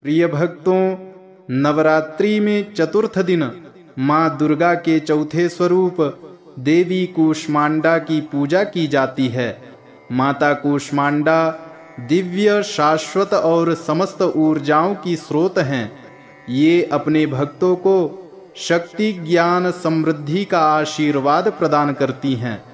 प्रिय भक्तों, नवरात्रि में चतुर्थ दिन माँ दुर्गा के चौथे स्वरूप देवी कूष्मांडा की पूजा की जाती है। माता कूष्मांडा दिव्य, शाश्वत और समस्त ऊर्जाओं की स्रोत हैं। ये अपने भक्तों को शक्ति, ज्ञान, समृद्धि का आशीर्वाद प्रदान करती हैं।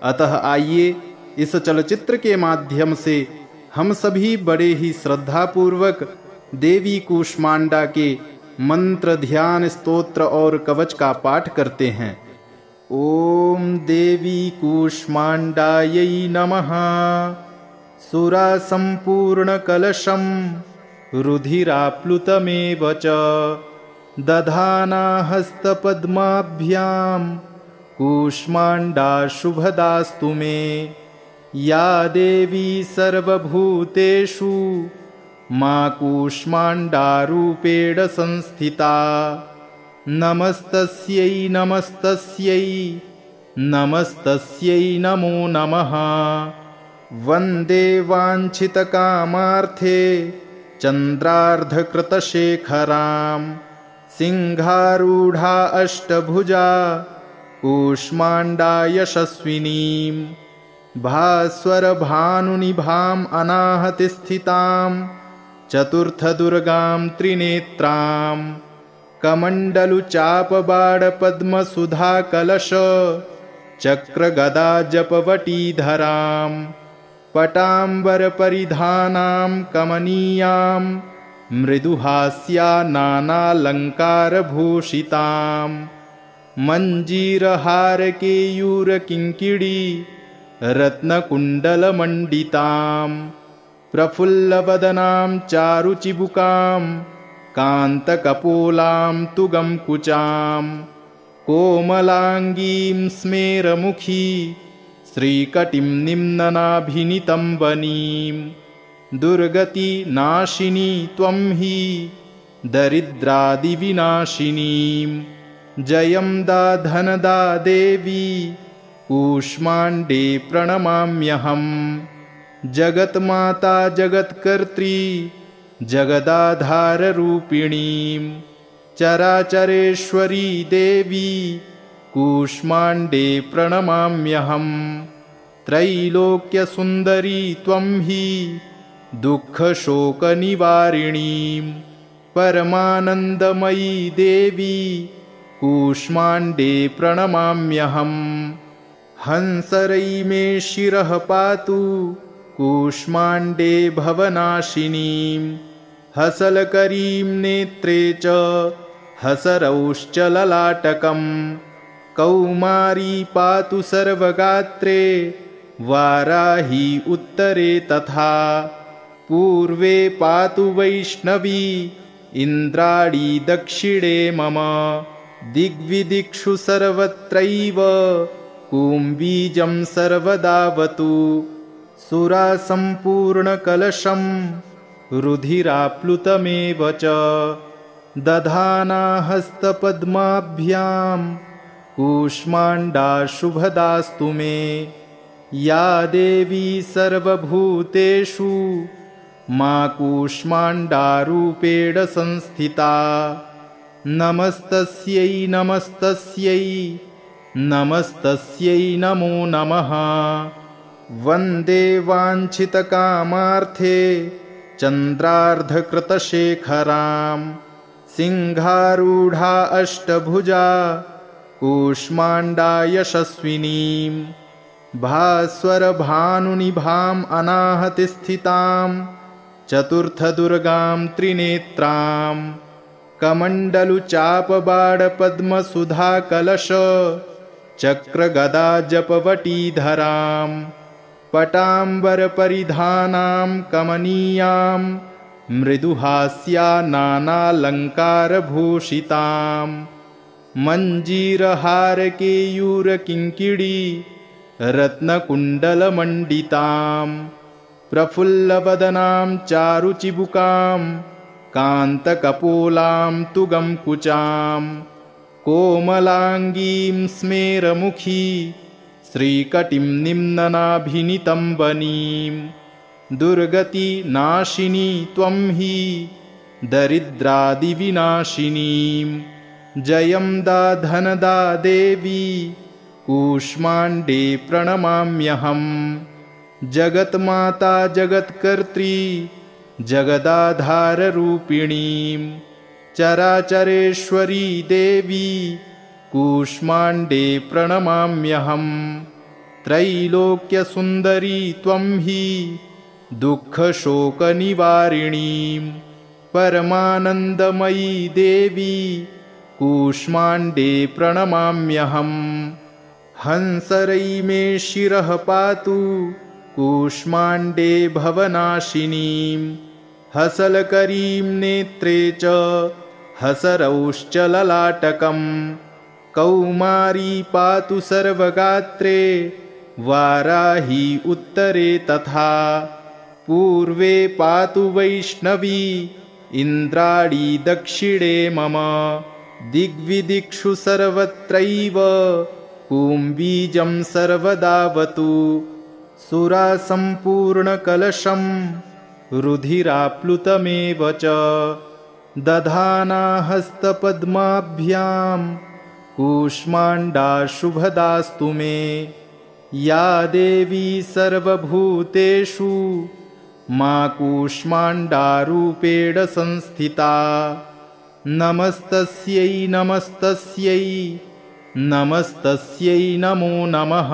अतः आइए इस चलचित्र के माध्यम से हम सभी बड़े ही श्रद्धापूर्वक देवी कूष्मांडा के मंत्र, ध्यान, स्तोत्र और कवच का पाठ करते हैं। ओम देवी कूष्मांडायै नमः। सुरा संपूर्ण कलशम रुधिराप्लुतमेव च दधाना हस्तपद्माभ्यां कूष्मांडा शुभदास्तु मे। या देवी सर्वभूतेषु माँ कूष्मांडारूपेण संस्थिता। नमस्तस्यै नमस्तस्यै नमस्तस्यै नमो नमः। वन्दे वाञ्छितकामार्थे चन्द्रार्धकृतशेखरां सिंहारूढा अष्टभुजा कूष्मांडा यशस्विनीं। भास्वरभानुनिभाम् अनाहतिस्थितां चतुर्थदुर्गां त्रिनेत्रां। कमण्डलुचापबाणपद्मसुधाकलश चक्रगदाजपवटीधरां। पटाम्बरपरिधानां कमनीयां मृदुहास्या नानालङ्कारभूषितां। मञ्जीरहारकेयूरकिङ्किणी रत्नकुण्डलमण्डितां। प्रफुल्लवदनां चारुचिबुकां कान्तकपोलां तुगं कुचां। कोमलाङ्गीं स्मेरमुखी श्रीकटिं निम्ननाभिनितम्बनीं। दुर्गति नाशिनी त्वं हि दरिद्रादिविनाशिनीं। जयं दा धनदा देवी कूष्माण्डे प्रणमाम्यहम्। जगन्माता जगत्कर्त्री जगदाधाररूपिणीं। चराचरेश्वरी देवी कूष्माण्डे प्रणमाम्यहम्। त्रैलोक्यसुन्दरी त्वं हि दुःखशोकनिवारिणीं। परमानन्दमयी देवी कूष्माण्डे प्रणमाम्यहम्। हंसरै मे शिरः पातु कूष्माण्डे भवनाशिनीं। हसलकरीं नेत्रे च हसरौश्च ललाटकम्। कौमारी पातु सर्वगात्रे वाराही उत्तरे तथा। पूर्वे पातु वैष्णवी इन्द्राणी दक्षिणे मम। दिग्विदिक्षु सर्वत्रैव कूम्बीजं सर्वदावतु। सुरा सम्पूर्णकलशं रुधिराप्लुतमेव च दधाना हस्तपद्माभ्यां कूष्मांडा शुभदास्तु मे। या देवी सर्वभूतेषु माँ कूष्मांडारूपेण संस्थिता। नमस्तस्यै नमस्तस्यै नमस्तस्यै नमो नमः। वन्दे वाञ्छितकामार्थे चन्द्रार्धकृतशेखरां सिंहारूढा अष्टभुजा कूष्माण्डा यशस्विनीं। भास्वरभानुनिभाम् अनाहतिस्थितां चतुर्थदुर्गां त्रिनेत्रां। कमण्डलुचापबाणपद्मसुधाकलश चक्रगदाजपवटीधरां। पटाम्बरपरिधानां कमनीयां मृदुहास्या नानालङ्कारभूषितां। मञ्जीरहारकेयूरकिङ्किणी रत्नकुण्डलमण्डितां। प्रफुल्लवदनां चारुचिबुकां कान्तकपोलां तुगं कुचां। कोमलाङ्गीं स्मेरमुखी श्रीकटिं निम्ननाभिनितम्बनीं। दुर्गति नाशिनी त्वं हि दरिद्रादिविनाशिनीं जयं दा धनदा देवी कूष्माण्डे प्रणमाम्यहम् जगन्माता जगत्कर्त्री जगदाधाररूपिणीं चराचरेश्वरी देवी कूष्माण्डे प्रणमाम्यहम् त्रैलोक्यसुन्दरी त्वं हि दुःखशोकनिवारिणीं परमानन्दमयी देवी कूष्माण्डे प्रणमाम्यहम् हंसरै मे शिरः पातु कूष्माण्डे भवनाशिनीं हसलकरीं नेत्रे च हसरौश्च ललाटकम् कौमारी पातु सर्वगात्रे वाराही उत्तरे तथा पूर्वे पातु वैष्णवी इन्द्राणी दक्षिणे मम दिग्विदिक्षु सर्वत्रैव कूम्बीजं सर्वदावतु सुरासम्पूर्णकलशं रुधिराप्लुतमेव च दधाना हस्तपद्माभ्यां कूष्माण्डा शुभदास्तु मे या देवी सर्वभूतेषु मा कूष्माण्डारूपेण संस्थिता नमस्तस्यै नमस्तस्यै नमस्तस्यै नमो नमः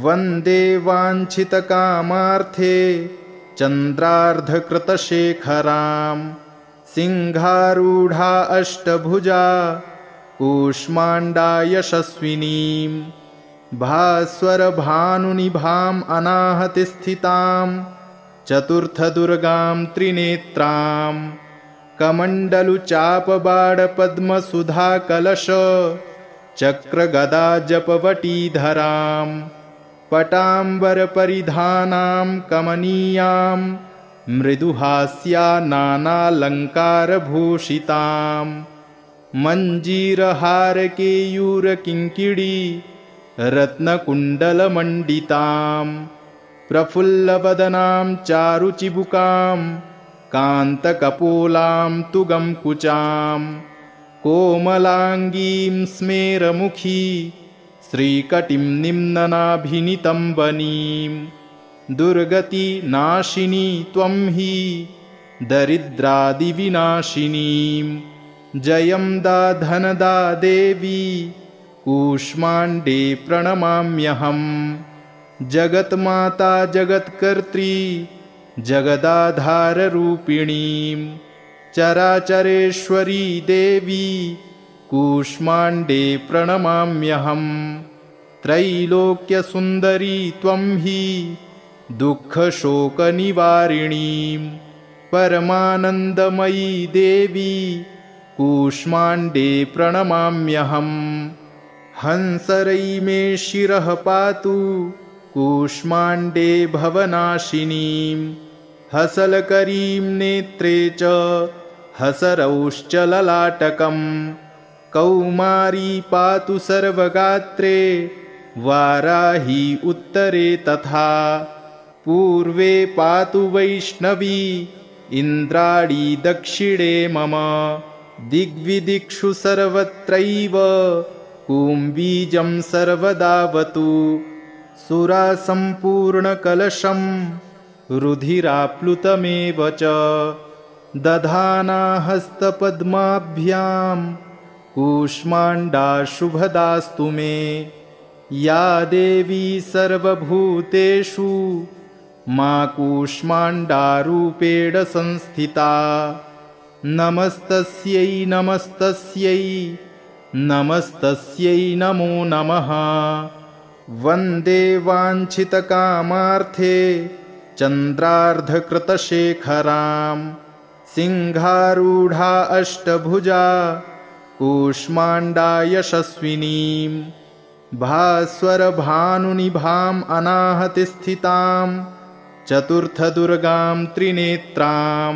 वन्दे वाञ्छितकामार्थे चन्द्रार्धकृतशेखरां सिंहारूढा अष्टभुजा कूष्माण्डा यशस्विनीं भास्वरभानुनिभाम् अनाहतिस्थितां चतुर्थदुर्गां त्रिनेत्रां कमण्डलुचापबाणपद्मसुधाकलश चक्रगदाजपवटीधरां पटाम्बरपरिधानां कमनीयां मृदुहास्या नानालङ्कारभूषितां मञ्जीरहारकेयूरकिङ्किणी रत्नकुण्डलमण्डितां प्रफुल्लवदनां चारुचिबुकां कान्तकपोलां तुगंकुचां कोमलाङ्गीं स्मेरमुखी श्रीकटिं निम्ननाभिनितम्बनीं दुर्गतिनाशिनी त्वं हि दरिद्रादिविनाशिनीं जयं दा धनदा देवी कूष्माण्डे प्रणमाम्यहम् जगन्माता जगत्कर्त्री जगदाधाररूपिणीं चराचरेश्वरी देवी कूष्माण्डे प्रणमाम्यहम् त्रैलोक्यसुन्दरी त्वं हि दुःखशोकनिवारिणीं परमानन्दमयी देवी कूष्माण्डे प्रणमाम्यहम् हंसरै मे शिरः पातु कूष्माण्डे भवनाशिनीं हसलकरीं नेत्रे च हसरौश्च ललाटकम् कौमारी पातु सर्वगात्रे वाराही उत्तरे तथा पूर्वे पातु वैष्णवी इन्द्राणी दक्षिणे मम दिग्विदिक्षु सर्वत्रैव कूम्बीजं सर्वदावतु सुरासम्पूर्णकलशं रुधिराप्लुतमेव च दधाना हस्तपद्माभ्यां कूष्माण्डा शुभदास्तु मे या देवी सर्वभूतेषु मा कूष्माण्डारूपेण संस्थिता नमस्तस्यै नमस्तस्यै नमस्तस्यै नमो नमः वन्दे वाञ्छितकामार्थे चन्द्रार्धकृतशेखरां सिंहारूढा अष्टभुजा कूष्माण्डा यशस्विनीं भास्वरभानुनिभाम् अनाहतिस्थितां चतुर्थदुर्गां त्रिनेत्रां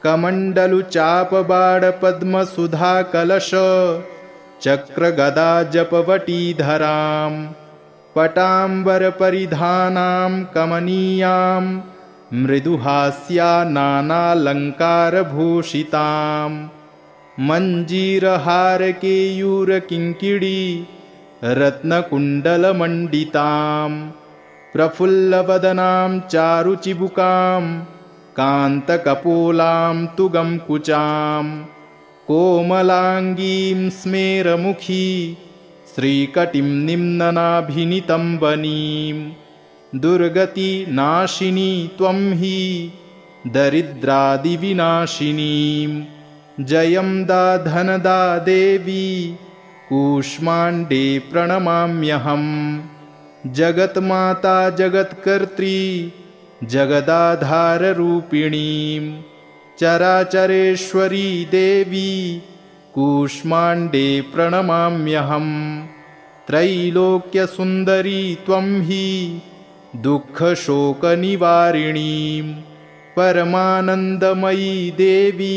कमण्डलुचापबाणपद्मसुधाकलश चक्रगदाजपवटीधरां पटाम्बरपरिधानां कमनीयां मृदुहास्या नानालङ्कारभूषिताम् मञ्जीरहारकेयूरकिङ्किणी रत्नकुण्डलमण्डिताम् प्रफुल्लवदनां चारुचिबुकां कान्तकपोलां तुगं कुचां कोमलाङ्गीं स्मेरमुखी श्रीकटिं निम्ननाभिनितम्बनीं दुर्गतिनाशिनी त्वं हि दरिद्रादिविनाशिनीं जयं दा धनदा देवी कूष्माण्डे प्रणमाम्यहम् जगन्माता जगत्कर्त्री जगदाधाररूपिणीं चराचरेश्वरी देवी कूष्माण्डे प्रणमाम्यहम् त्रैलोक्यसुन्दरी त्वं हि दुःखशोकनिवारिणीं परमानन्दमयी देवी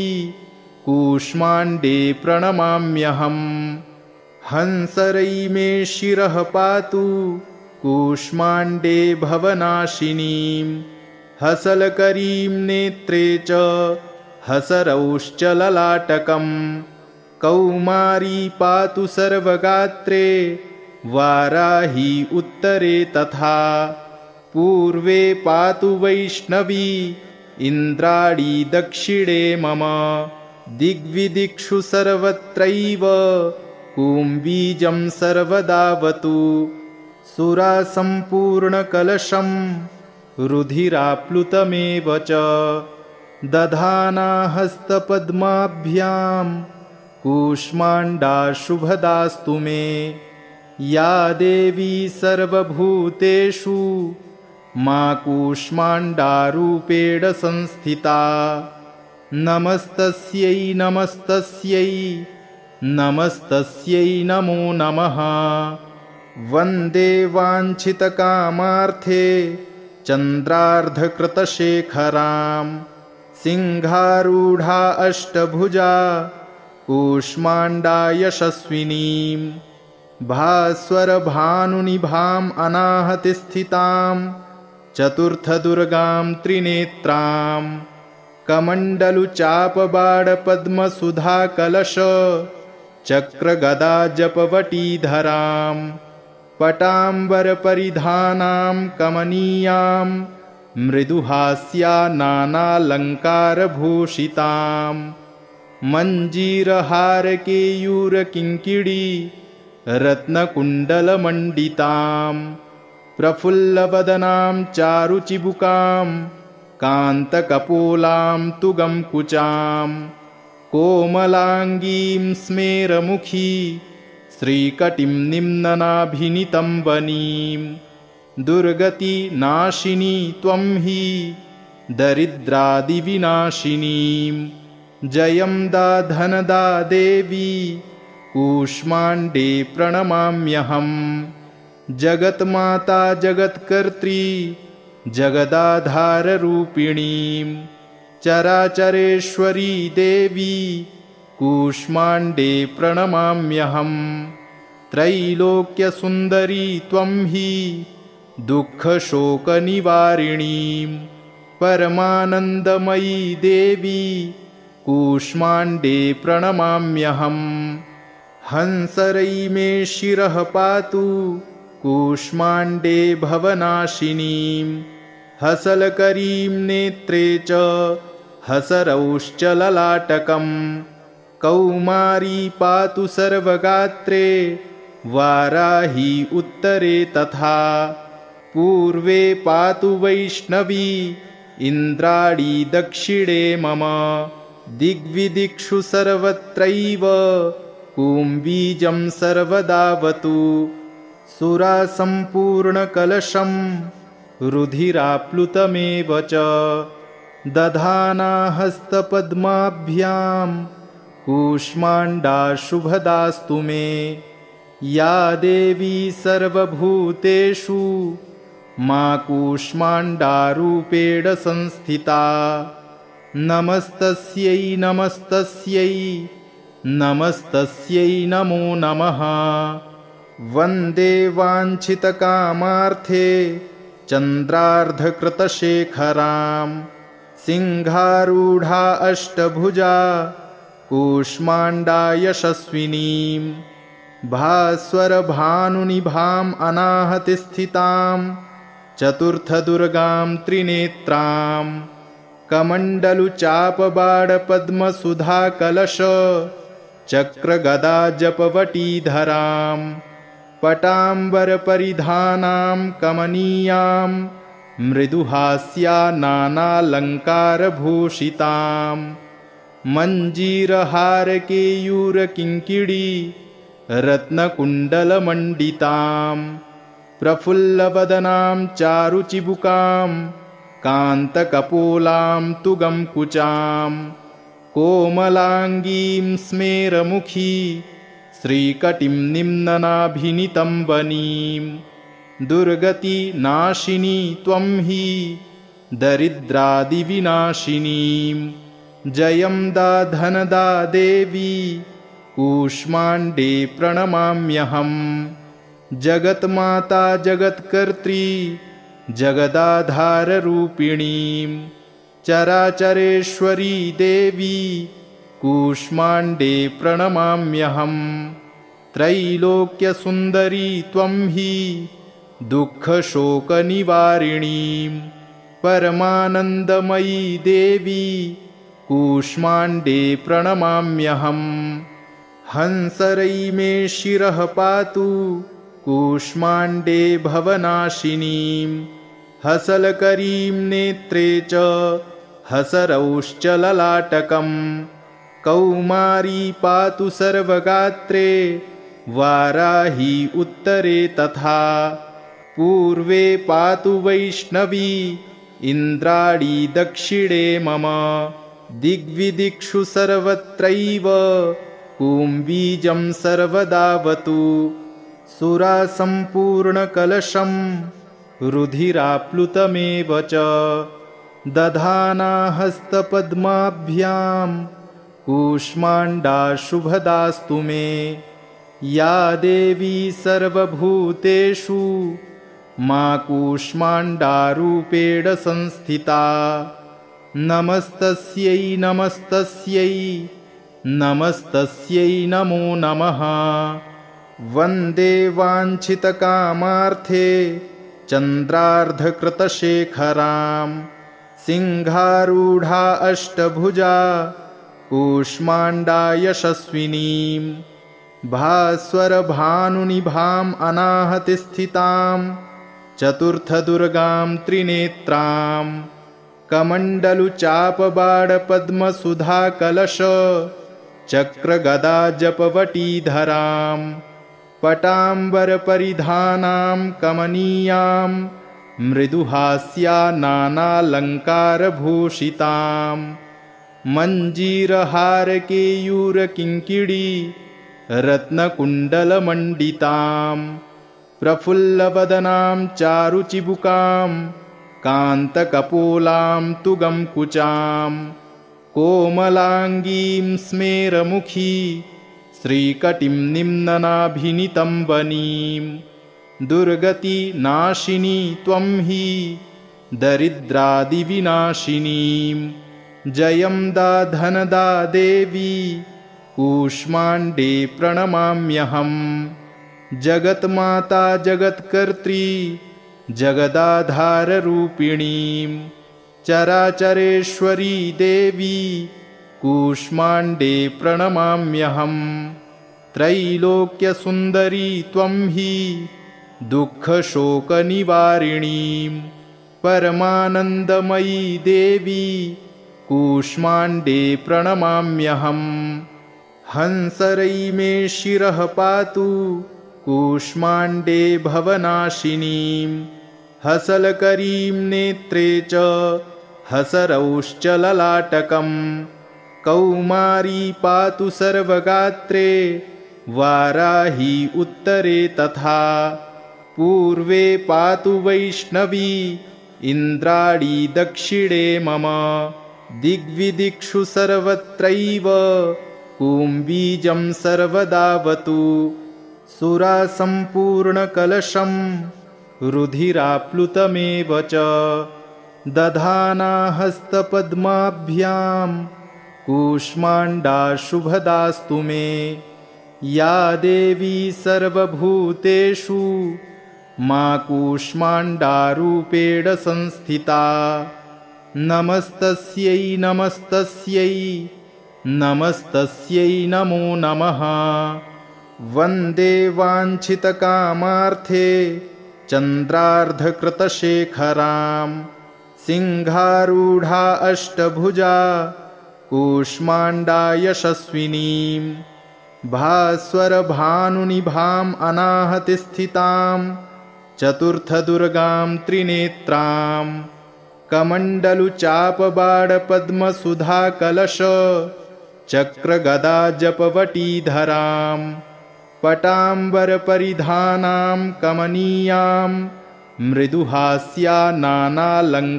कूष्माण्डे प्रणमाम्यहम् हंसरै मे शिरः पातु कूष्माण्डे भवनाशिनीं हसलकरीं नेत्रे च हसरौश्च ललाटकम् कौमारी पातु सर्वगात्रे वाराही उत्तरे तथा पूर्वे पातु वैष्णवी इन्द्राणी दक्षिणे मम दिग्विदिक्षु सर्वत्रैव कुम्बीजं सर्वदावतु सुरासम्पूर्णकलशं रुधिराप्लुतमेव च दधाना हस्तपद्माभ्यां कूष्माण्डा शुभदास्तु मे या देवी सर्वभूतेषु मा कूष्माण्डारूपेण संस्थिता नमस्तस्यै नमस्तस्यै नमस्तस्यै नमो नमः वन्दे वाञ्छितकामार्थे चन्द्रार्धकृतशेखरां सिंहारूढा अष्टभुजा कूष्माण्डा यशस्विनीं भास्वरभानुनिभाम् अनाहतिस्थितां चतुर्थदुर्गां त्रिनेत्रां कमण्डलुचापबाणपद्मसुधाकलश चक्रगदाजपवटीधरां पटाम्बरपरिधानां कमनीयां मृदुहास्या नानालङ्कारभूषितां मञ्जीरहारकेयूरकिङ्किणी रत्नकुण्डलमण्डितां प्रफुल्लवदनां चारुचिबुकां कान्तकपोलां तुगं कुचां कोमलाङ्गीं स्मेरमुखी श्रीकटिं निम्ननाभिनितम्बनीं दुर्गतिनाशिनी त्वं हि दरिद्रादिविनाशिनीं जयं दा धनदा देवी कूष्माण्डे प्रणमाम्यहम् जगन्माता जगत्कर्त्री जगदाधाररूपिणीं चराचरेश्वरी देवी कूष्माण्डे प्रणमाम्यहम् त्रैलोक्यसुन्दरी त्वं हि दुःखशोकनिवारिणीं परमानन्दमयी देवी कूष्माण्डे प्रणमाम्यहम् हंसरै मे शिरः पातु कूष्माण्डे भवनाशिनीं हसलकरीं नेत्रे च हसरौश्च ललाटकम् कौमारी पातु सर्वगात्रे वाराही उत्तरे तथा पूर्वे पातु वैष्णवी इन्द्राणी दक्षिणे मम दिग्विदिक्षु सर्वत्रैव कुम्बीजं सर्वदावतु सुरासम्पूर्णकलशं रुधिराप्लुतमेव च दधाना हस्तपद्माभ्यां कूष्माण्डा शुभदास्तु मे या देवी सर्वभूतेषु मा कूष्माण्डारूपेण संस्थिता नमस्तस्यै नमस्तस्यै नमस्तस्यै नमो नमः वन्दे वाञ्छितकामार्थे चन्द्रार्धकृतशेखरां सिंहारूढा अष्टभुजा कूष्माण्डा यशस्विनीं भास्वरभानुनिभाम् अनाहतिस्थितां चतुर्थदुर्गां त्रिनेत्रां कमण्डलुचापबाणपद्मसुधाकलश चक्रगदाजपवटीधरां पटाम्बरपरिधानां कमनीयां मृदुहास्या नानालङ्कारभूषितां मञ्जीरहारकेयूरकिङ्किणी रत्नकुण्डलमण्डितां प्रफुल्लवदनां चारुचिबुकां कान्तकपोलां तुगंकुचां कोमलाङ्गीं स्मेरमुखी श्रीकटिं निम्ननाभिनितम्बनीं दुर्गति नाशिनी त्वं हि दरिद्रादिविनाशिनीं जयं दा धनदा देवी कूष्माण्डे प्रणमाम्यहं जगन्माता जगत्कर्त्री जगदाधाररूपिणीं चराचरेश्वरी देवी कूष्माण्डे प्रणमाम्यहं त्रैलोक्यसुन्दरी त्वं हि दुःखशोकनिवारिणीं परमानन्दमयी देवी कूष्माण्डे प्रणमाम्यहं हंसरै मे शिरः पातु कूष्माण्डे भवनाशिनीं हसलकरीं नेत्रे च हसरौश्च ललाटकं कौमारी पातु सर्वगात्रे वाराही उत्तरे तथा पूर्वे पातु वैष्णवी इन्द्राणी दक्षिणे मम दिग्विदिक्षु सर्वत्रैव कुम्बीजं सर्वदावतु सुरासम्पूर्णकलशं रुधिराप्लुतमेव च दधाना हस्तपद्माभ्यां कूष्माण्डा शुभदास्तु मे या देवी सर्वभूतेषु मा कूष्माण्डारूपेण संस्थिता नमस्तस्यै नमस्तस्यै नमस्तस्यै नमो नमः वन्दे वाञ्छितकामार्थे चन्द्रार्धकृतशेखरां सिंहारूढा अष्टभुजा कूष्माण्डा यशस्विनीं भास्वरभानुनिभाम् अनाहतिस्थितां चतुर्थदुर्गां त्रिनेत्रां कमण्डलुचापबाणपद्मसुधाकलश चक्रगदाजपवटीधरां पटाम्बरपरिधानां कमनीयां मृदुहास्या नानालङ्कारभूषितां मञ्जीरहारकेयूरकिङ्किणी रत्नकुण्डलमण्डितां प्रफुल्लवदनां चारुचिबुकां कान्तकपोलां तुगंकुचां कोमलाङ्गीं स्मेरमुखी श्रीकटिं निम्ननाभिनितम्बनीं दुर्गति नाशिनी त्वं हि दरिद्रादिविनाशिनीं जयं दा धनदा देवी कूष्माण्डे प्रणमाम्यहं जगन्माता जगत्कर्त्री जगदाधाररूपिणीं चराचरेश्वरी देवी कूष्माण्डे प्रणमाम्यहं त्रैलोक्यसुन्दरी त्वं हि दुःखशोकनिवारिणीं परमानन्दमयी देवी कूष्माण्डे प्रणमाम्यहं हंसरै मे शिरः पातु कूष्माण्डे भवनाशिनीं हसलकरीं नेत्रे च हसरौश्च ललाटकं कौमारी पातु सर्वगात्रे वाराही उत्तरे तथा पूर्वे पातु वैष्णवी इन्द्राणी दक्षिणे मम दिग्विदिक्षु सर्वत्रैव कुम्बीजं सर्वदावतु सुरासम्पूर्णकलशं रुधिराप्लुतमेव च दधाना हस्तपद्माभ्यां कूष्माण्डा शुभदास्तु मे या देवी सर्वभूतेषु मा कूष्माण्डारूपेण संस्थिता नमस्तस्यै नमस्तस्यै नमस्तस्यै नमो नमः वन्दे वाञ्छितकामार्थे चन्द्रार्धकृतशेखरां सिंहारूढा अष्टभुजा कूष्माण्डा यशस्विनीं भास्वरभानुनिभाम् अनाहतिस्थितां चतुर्थदुर्गां त्रिनेत्रां कमण्डलुचापबाणपद्मसुधाकलश चक्रगदाजपवटीधरां पटाम्बरपरिधानां कमनीयां मृदुहास्या नानालङ्कारभूषितां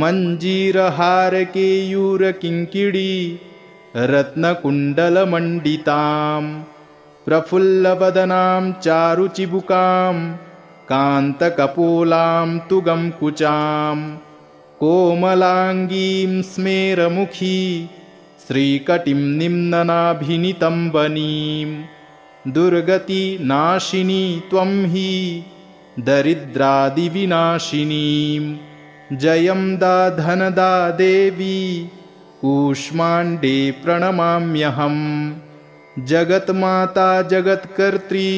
मञ्जीरहारकेयूरकिङ्किणी रत्नकुण्डलमण्डितां प्रफुल्लवदनां चारुचिबुकां कान्तकपोलां तुगंकुचां कोमलाङ्गीं स्मेरमुखी श्रीकटिं निम्ननाभिनितम्बनीं दुर्गति नाशिनी त्वं हि दरिद्रादिविनाशिनीं जयं दा धनदा देवी कूष्माण्डे प्रणमाम्यहं जगन्माता जगत्कर्त्री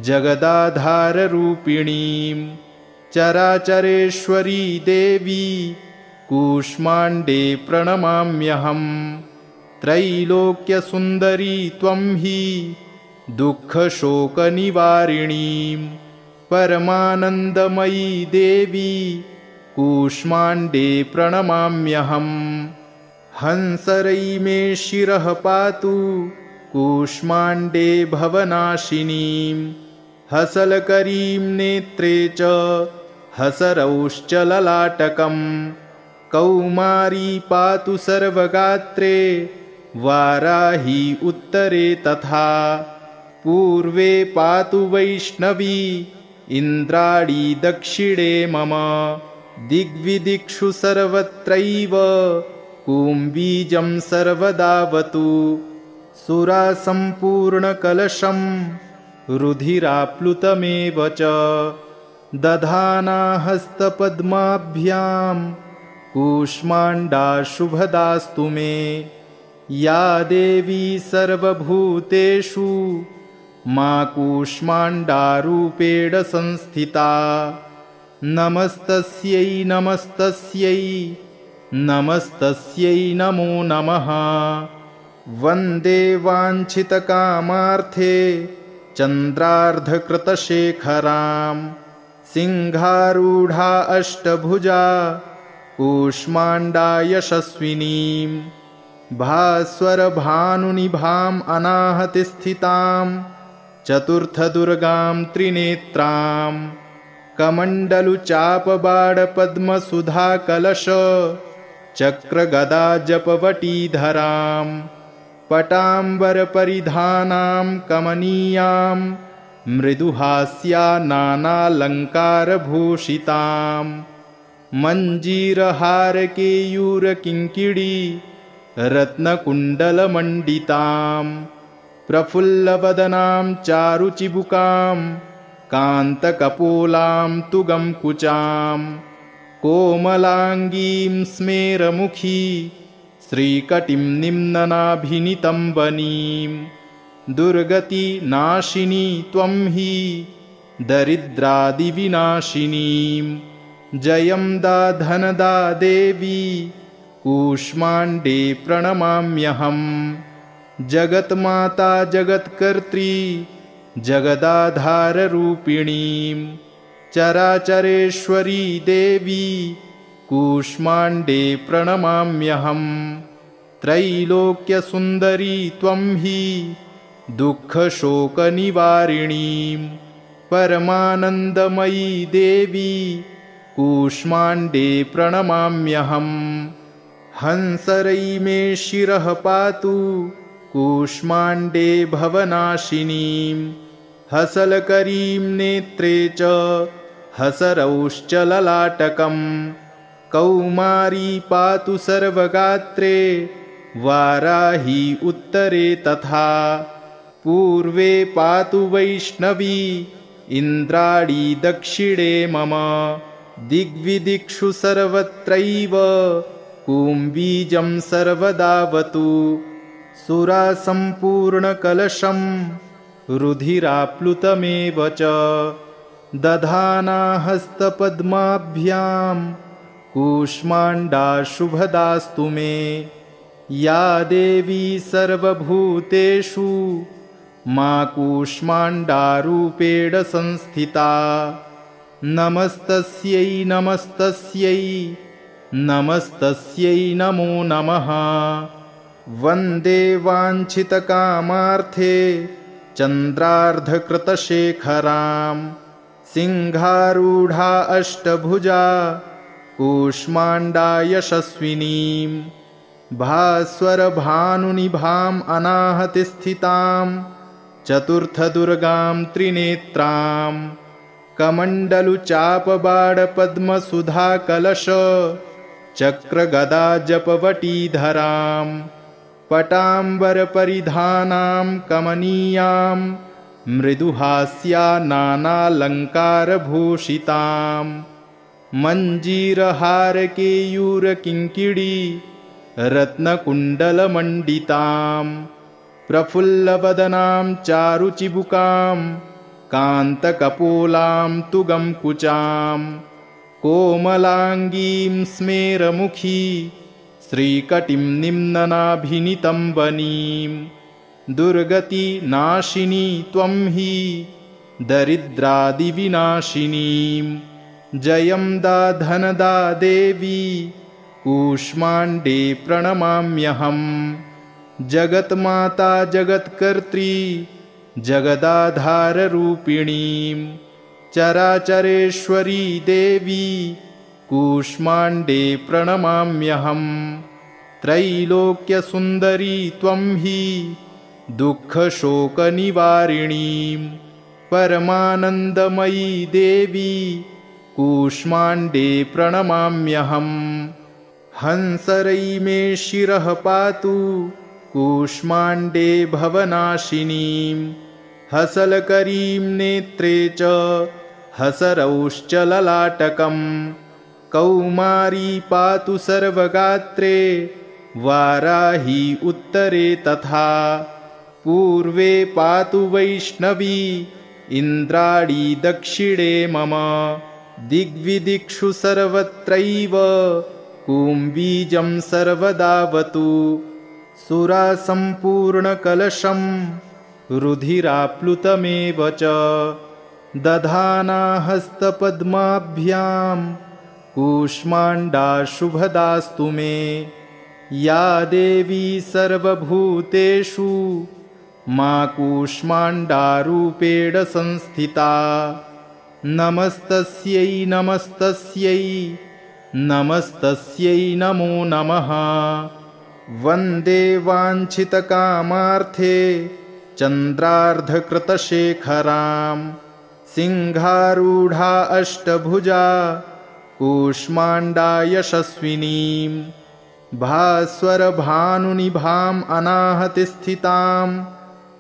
जगदाधाररूपिणीं चराचरेश्वरी देवी कूष्माण्डे प्रणमाम्यहं त्रैलोक्यसुन्दरी त्वं हि दुःखशोकनिवारिणीं परमानन्दमयी देवी कूष्माण्डे प्रणमाम्यहं हंसरै मे शिरः पातु कूष्माण्डे भवनाशिनीं हसलकरीं नेत्रे च हसरौश्च ललाटकं कौमारी पातु सर्वगात्रे वाराही उत्तरे तथा पूर्वे पातु वैष्णवी इन्द्राणी दक्षिणे मम दिग्विदिक्षु सर्वत्रैव कूम्बीजं सर्वदावतु सुरासम्पूर्णकलशं रुधिराप्लुतमेव च दधाना हस्तपद्माभ्यां कूष्माण्डा शुभदास्तु मे या देवी सर्वभूतेषु मा कूष्माण्डारूपेण संस्थिता नमस्तस्यै नमस्तस्यै नमस्तस्यै नमो नमः वन्दे वाञ्छितकामार्थे चन्द्रार्धकृतशेखरां सिंहारूढा अष्टभुजा कूष्माण्डा यशस्विनीं भास्वरभानुनिभाम् अनाहतिस्थितां चतुर्थदुर्गां त्रिनेत्रां कमण्डलुचापबाणपद्मसुधाकलश चक्रगदाजपवटीधरां पटाम्बरपरिधानां कमनीयां मृदुहास्या नानालङ्कारभूषितां मञ्जीरहारकेयूरकिङ्किणी रत्नकुण्डलमण्डितां प्रफुल्लवदनां चारुचिबुकां कान्तकपोलां तुगंकुचां कोमलाङ्गीं स्मेरमुखी श्रीकटिं निम्ननाभिनितम्बनीं दुर्गति नाशिनी त्वं हि दरिद्रादिविनाशिनीं जयं दा धनदा देवी कूष्माण्डे प्रणमाम्यहं जगन्माता जगत्कर्त्री जगदाधाररूपिणीं चराचरेश्वरी देवी कूष्माण्डे प्रणमाम्यहं त्रैलोक्यसुन्दरी त्वं हि दुःखशोकनिवारिणीं परमानन्दमयी देवी कूष्माण्डे प्रणमाम्यहं हंसरै मे शिरः पातु कूष्माण्डे भवनाशिनीं हसलकरीं नेत्रे च हसरौश्च ललाटकम् कौमारी पातु सर्वगात्रे वाराही उत्तरे तथा पूर्वे पातु वैष्णवी इन्द्राणी दक्षिणे मम दिग्विदिक्षु सर्वत्रैव कुम्बीजं सर्वदावतु सुरा सम्पूर्णकलशं रुधिराप्लुतमेव च दधाना हस्तपद्माभ्यां कूष्माण्डा शुभदास्तु मे या देवी सर्वभूतेषु मा कूष्माण्डारूपेण संस्थिता नमस्तस्यै नमस्तस्यै नमस्तस्यै नमो नमः वन्दे वाञ्छितकामार्थे चन्द्रार्धकृतशेखरां सिंहारूढा अष्टभुजा कूष्माण्डा यशस्विनीं भास्वरभानुनिभाम् अनाहतिस्थितां चतुर्थदुर्गां त्रिनेत्रां कमण्डलुचापबाणपद्मसुधाकलश चक्रगदाजपवटीधरां पटाम्बरपरिधानां कमनीयां मृदुहास्या नानालङ्कारभूषितां मञ्जीरहारकेयूरकिङ्किणी रत्नकुण्डलमण्डितां प्रफुल्लवदनां चारुचिबुकां कान्तकपोलां तुगंकुचां कोमलाङ्गीं स्मेरमुखी श्रीकटिं निम्ननाभिनितम्बनीं दुर्गति नाशिनी त्वं हि दरिद्रादिविनाशिनीं जयं दा धनदा देवी कूष्माण्डे प्रणमाम्यहम् जगन्माता जगत्कर्त्री जगदाधाररूपिणीं चराचरेश्वरी देवी कूष्माण्डे प्रणमाम्यहम् त्रैलोक्यसुन्दरी त्वं हि दुःखशोकनिवारिणीं परमानन्दमयी देवी कूष्माण्डे प्रणमाम्यहम् हंसरै मे शिरः पातु कूष्माण्डे भवनाशिनीं हसलकरीं नेत्रे च हसरौश्च ललाटकम् कौमारी पातु सर्वगात्रे वाराही उत्तरे तथा पूर्वे पातु वैष्णवी इन्द्राणी दक्षिणे मम दिग्विदिक्षु सर्वत्रैव कुम्बीजं सर्वदावतु सुरा सम्पूर्णकलशं रुधिराप्लुतमेव च दधाना हस्तपद्माभ्यां कूष्माण्डा शुभदास्तु मे या देवी सर्वभूतेषु मा कूष्माण्डारूपेण संस्थिता नमस्तस्यै नमस्तस्यै नमस्तस्यै नमो नमः वन्दे वाञ्छितकामार्थे चन्द्रार्धकृतशेखरां सिंहारूढा अष्टभुजा कूष्माण्डा यशस्विनीं भास्वरभानुनिभाम् अनाहतिस्थितां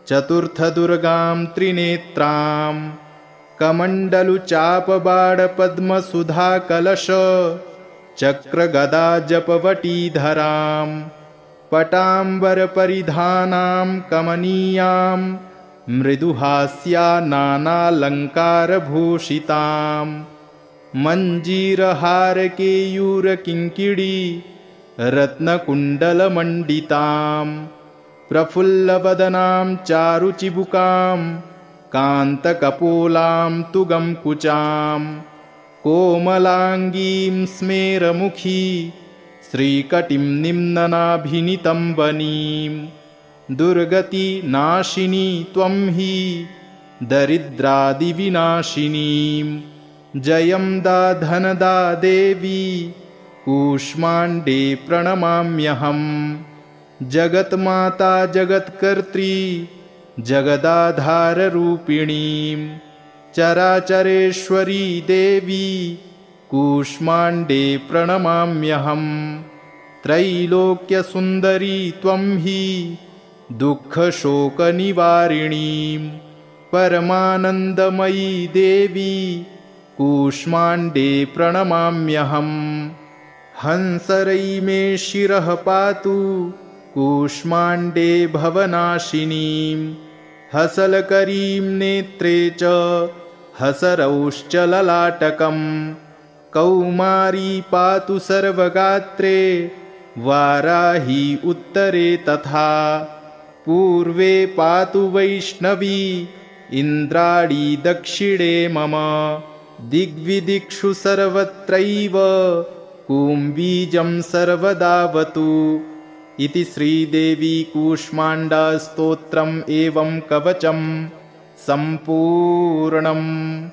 चतुर्थदुर्गां त्रिनेत्रां कमण्डलुचापबाणपद्मसुधाकलश चक्रगदाजपवटीधरां पटाम्बरपरिधानां कमनीयां मृदुहास्या नानालङ्कारभूषितां मञ्जीरहारकेयूरकिङ्किणी रत्नकुण्डलमण्डितां प्रफुल्लवदनां चारुचिबुकां कान्तकपोलां तुगंकुचां कोमलाङ्गीं स्मेरमुखी श्रीकटिं निम्ननाभिनितम्बनीं दुर्गति नाशिनी त्वं हि दरिद्रादिविनाशिनीं जयं दा धनदा देवी कूष्माण्डे प्रणमाम्यहम् जगन्माता जगत्कर्त्री जगदाधाररूपिणीं चराचरेश्वरी देवी कूष्माण्डे प्रणमाम्यहम्। त्रैलोक्यसुन्दरी त्वं हि दुःखशोकनिवारिणीं परमानन्दमयी देवी कूष्माण्डे प्रणमाम्यहम्। हंसरै मे शिरः पातु कूष्माण्डे भवनाशिनीं हसलकरीं नेत्रे च हसरौश्च ललाटकम्। कौमारी पातु सर्वगात्रे वाराही उत्तरे तथा पूर्वे पातु वैष्णवी इन्द्राणी दक्षिणे मम। दिग्विदिक्षु सर्वत्रैव कूम्बीजं सर्वदावतु। इति श्रीदेवी कूष्माण्डा स्तोत्रम् एवं कवचं सम्पूर्णम्।